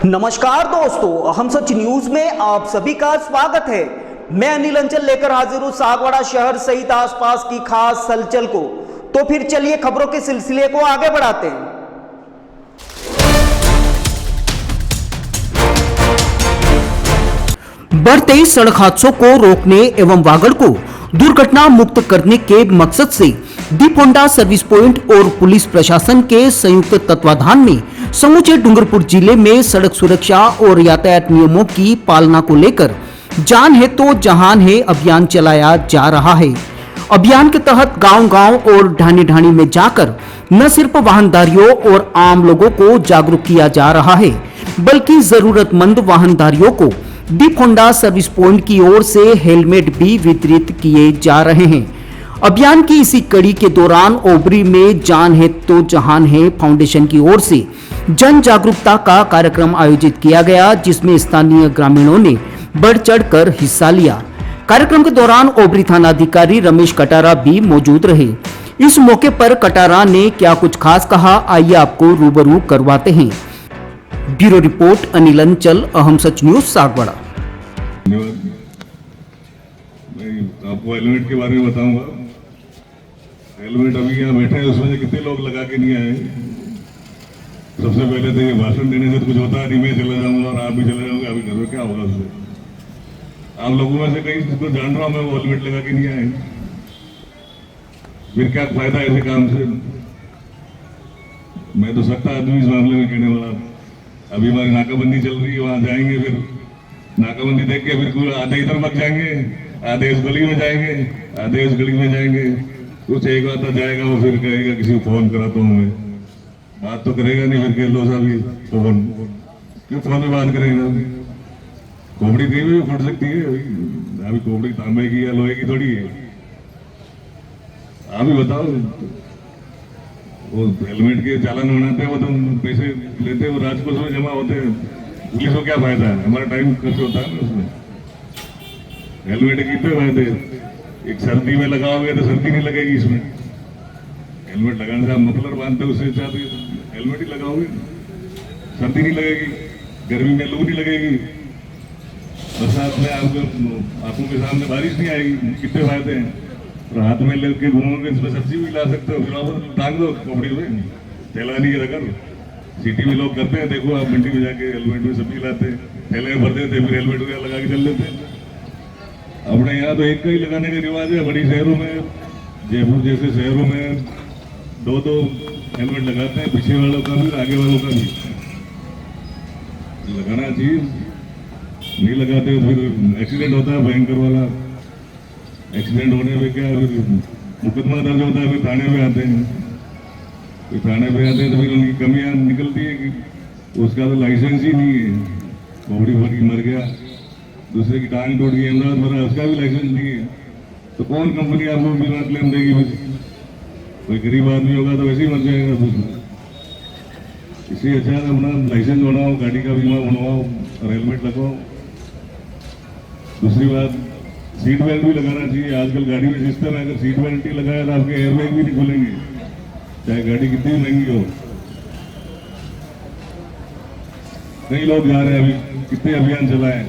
नमस्कार दोस्तों, हम सच न्यूज में आप सभी का स्वागत है। मैं अनिल अंचल लेकर हाजिर हूं सागवाड़ा शहर सहित आसपास की खास हलचल को। तो फिर चलिए खबरों के सिलसिले को आगे बढ़ाते हैं। बढ़ते सड़क हादसों को रोकने एवं वागड़ को दुर्घटना मुक्त करने के मकसद से दीप होंडा सर्विस पॉइंट और पुलिस प्रशासन के संयुक्त तत्वाधान में समूचे डूंगरपुर जिले में सड़क सुरक्षा और यातायात नियमों की पालना को लेकर जान है तो जहान है अभियान चलाया जा रहा है। अभियान के तहत गांव-गांव और ढाणी-ढाणी में जाकर न सिर्फ वाहनधारियों और आम लोगों को जागरूक किया जा रहा है, बल्कि जरूरतमंद वाहनधारियों को दीप होंडा सर्विस पॉइंट की ओर से हेलमेट भी वितरित किए जा रहे हैं। अभियान की इसी कड़ी के दौरान ओबरी में जान है तो जहान है फाउंडेशन की ओर से जन जागरूकता का कार्यक्रम आयोजित किया गया, जिसमें स्थानीय ग्रामीणों ने बढ़ चढ़कर हिस्सा लिया। कार्यक्रम के दौरान ओबरी थाना अधिकारी रमेश कटारा भी मौजूद रहे। इस मौके पर कटारा ने क्या कुछ खास कहा, आइए आपको रूबरू करवाते हैं। ब्यूरो रिपोर्ट अनिल अंचल, अहम सच न्यूज सागवाड़ा। आपको हेलमेट के बारे में बताऊंगा। हेलमेट अभी यहाँ बैठे हैं, उसमें से कितने लोग लगा के नहीं आए। सबसे पहले तो ये भाषण देने से तो कुछ होता नहीं, मैं चला जाऊंगा और आप भी चले जाओगे, अभी घर में क्या होगा उससे। आप लोगों में से कई जिसको जान रहा हूं मैं, वो हेलमेट लगा के नहीं आए, फिर क्या फायदा ऐसे काम से। मैं तो सख्त आदमी इस मामले में कहने वाला। अभी हमारी नाकाबंदी चल रही है, वहां जाएंगे, फिर नाकाबंदी देख के फिर आधे इधर मत जाएंगे, आधे इस गली में जाएंगे, आधे इस गली में जाएंगे। कुछ एक आता जाएगा, वो फिर कहेगा किसी को फोन कराता हूँ मैं, बात तो करेगा नहीं। फिर कह लो साहब फोन क्यों, फोन में बात करेगा। खोपड़ी कहीं भी फट सकती है, अभी खोपड़ी तांबे की या लोहे की थोड़ी है। आप ही बताओ, वो हेलमेट के चालान बनाते हैं, वो तो पैसे लेते हैं, वो राजकोष में जमा होते हैं। पुलिस को क्या फायदा है, हमारा टाइम खर्च होता है ना उसमें। हेलमेट के कितने फायदे, एक सर्दी में लगाओगे तो सर्दी नहीं लगेगी इसमें। हेलमेट लगाने से आप मफलर बांधते हो, उससे चाहते हेलमेट ही लगाओगे, सर्दी नहीं लगेगी, गर्मी में लू नहीं लगेगी, बरसात में आपको आंखों के सामने बारिश नहीं आएगी। कितने फायदे हैं। और हाथ में लेके घूमोगे, इसमें सब्जी भी ला सकते हो, फिर आप टांग दो खोपड़ी में, थैला नहीं रखकर। सिटी में लोग करते हैं, देखो आप मंडी में जाके हेलमेट में सब्जी लाते हैं, थैले में भर देते, फिर हेलमेट वगैरह लगा के चल देते हैं। अपने यहाँ तो एक का ही लगाने का रिवाज है। बड़ी शहरों में, जयपुर जैसे शहरों में दो दो हेलमेट लगाते हैं, पीछे वालों का भी आगे वालों का भी। लगाना चाहिए, नहीं लगाते तो फिर एक्सीडेंट होता है भयंकर वाला। एक्सीडेंट होने पे क्या, फिर मुकदमा दर्ज होता है, फिर थाने में आते हैं। फिर थाने पे आते हैं तो फिर उनकी कमियां निकलती है कि उसका तो लाइसेंस ही नहीं है, खोपड़ी भर की मर गया, दूसरे की टांग टूट गई, अहमदाबाद भरा, उसका भी लाइसेंस नहीं है। तो कौन कंपनी आपको बीमा क्लेम देगी। कोई गरीब आदमी होगा तो वैसे ही मर जाएगा। इसलिए अच्छा है अपना लाइसेंस बनवाओ, गाड़ी का बीमा बनवाओ और हेलमेट लगाओ। दूसरी बात, सीट बेल्ट भी लगाना चाहिए। आजकल गाड़ी में सिस्टम है, अगर सीट बेल्ट ही लगाया तो आपके एयरबैग भी नहीं खुलेंगे, चाहे गाड़ी कितनी महंगी हो। कई लोग जा रहे हैं, अभी कितने अभियान चलाए,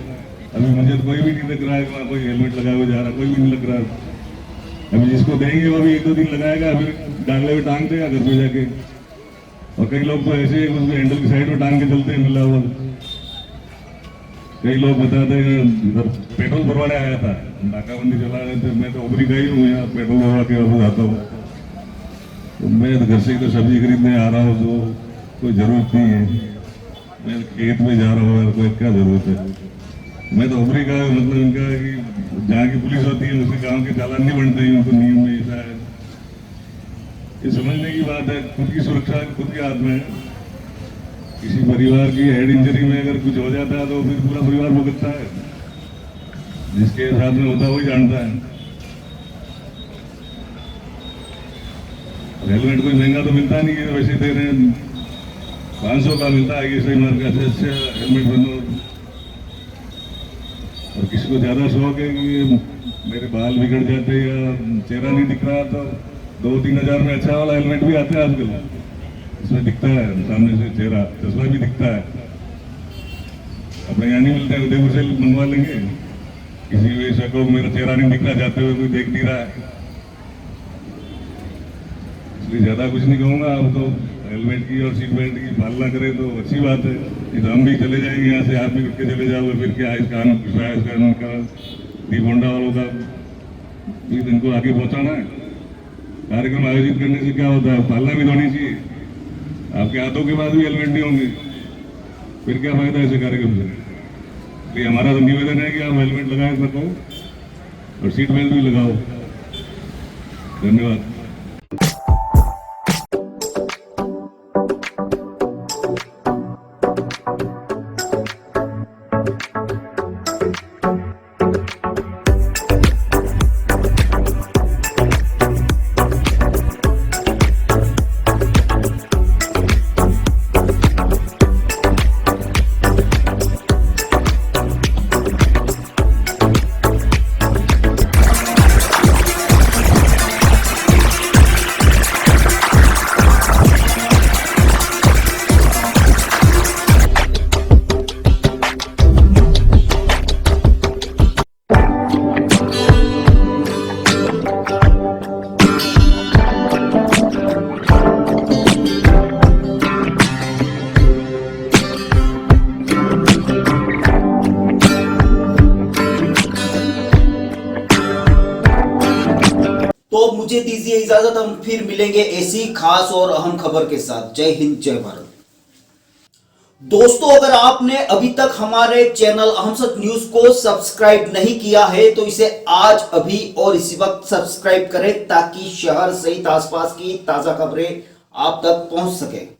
अभी मुझे तो कोई भी नहीं लग रहा है वहाँ कोई हेलमेट लगाए हुए जा रहा, कोई भी नहीं लग रहा। अभी जिसको देंगे वो भी एक दो दिन लगाएगा, फिर डांगले में टांग देगा घर पे जाके। और कई लोग तो ऐसे उसमें हैंडल की साइड में टांग के चलते हैं मिला हुआ। कई लोग बताते हैं इधर पेट्रोल भरवाने आया था, नाकाबंदी चला रहे थे, मैं तो उबरी गई हूँ, यहाँ पेट्रोल भरवा के वापस आता हूँ। तो मैं तो घर से तो सब्जी खरीदने आ रहा हूँ, तो कोई जरूरत नहीं है। मैं खेत में जा रहा हूँ, कोई क्या जरूरत है। मैं तो उबरी का मतलब इनका है कि जहाँ की पुलिस होती है उसके गांव के चालान नहीं बनते हैं, उनको नियम में ऐसा है। ये समझने की बात है, खुद की सुरक्षा खुद के हाथ में है। किसी परिवार की हेड इंजरी में अगर कुछ हो जाता है तो फिर पूरा परिवार भुगतता है, जिसके साथ में होता है वही जानता है। हेलमेट कोई महंगा तो मिलता नहीं है, वैसे दे रहे हैं 500 का मिलता है, ये सही मार्ग से हेलमेट बनो। और किसी को ज्यादा शौक है कि मेरे बाल बिगड़ जाते या चेहरा नहीं दिख रहा, तो 2-3 हजार में अच्छा वाला हेलमेट भी आता है आजकल, इसमें दिखता है सामने से चेहरा, चश्मा भी दिखता है। अपने यहाँ नहीं मिलता है, उदयपुर से मंगवा लेंगे। किसी वजह को मेरा चेहरा नहीं दिख रहा, जाते हुए कोई देख नहीं रहा है, इसलिए ज्यादा कुछ नहीं कहूँगा। आप तो हेलमेट की और सीट बेल्ट की पालना करें तो अच्छी बात है। नहीं तो हम भी चले जाएंगे यहाँ से, आप भी उठ के चले जाओगे, फिर क्या इस कानून का दीप होंडा वालों का भी इनको आगे पहुँचाना है। कार्यक्रम आयोजित करने से क्या होता है, पालना भी होनी चाहिए। आपके हाथों के पास भी हेलमेट नहीं होंगे, फिर क्या फायदा ऐसे कार्यक्रम से। इसलिए हमारा तो निवेदन है कि आप हेलमेट लगाएं सबको और सीट बेल्ट भी लगाओ। धन्यवाद। तो मुझे दीजिए इजाजत, हम फिर मिलेंगे ऐसी खास और अहम खबर के साथ। जय हिंद, जय भारत। दोस्तों, अगर आपने अभी तक हमारे चैनल अहम सच न्यूज को सब्सक्राइब नहीं किया है तो इसे आज अभी और इसी वक्त सब्सक्राइब करें ताकि शहर सहित आसपास की ताजा खबरें आप तक पहुंच सके।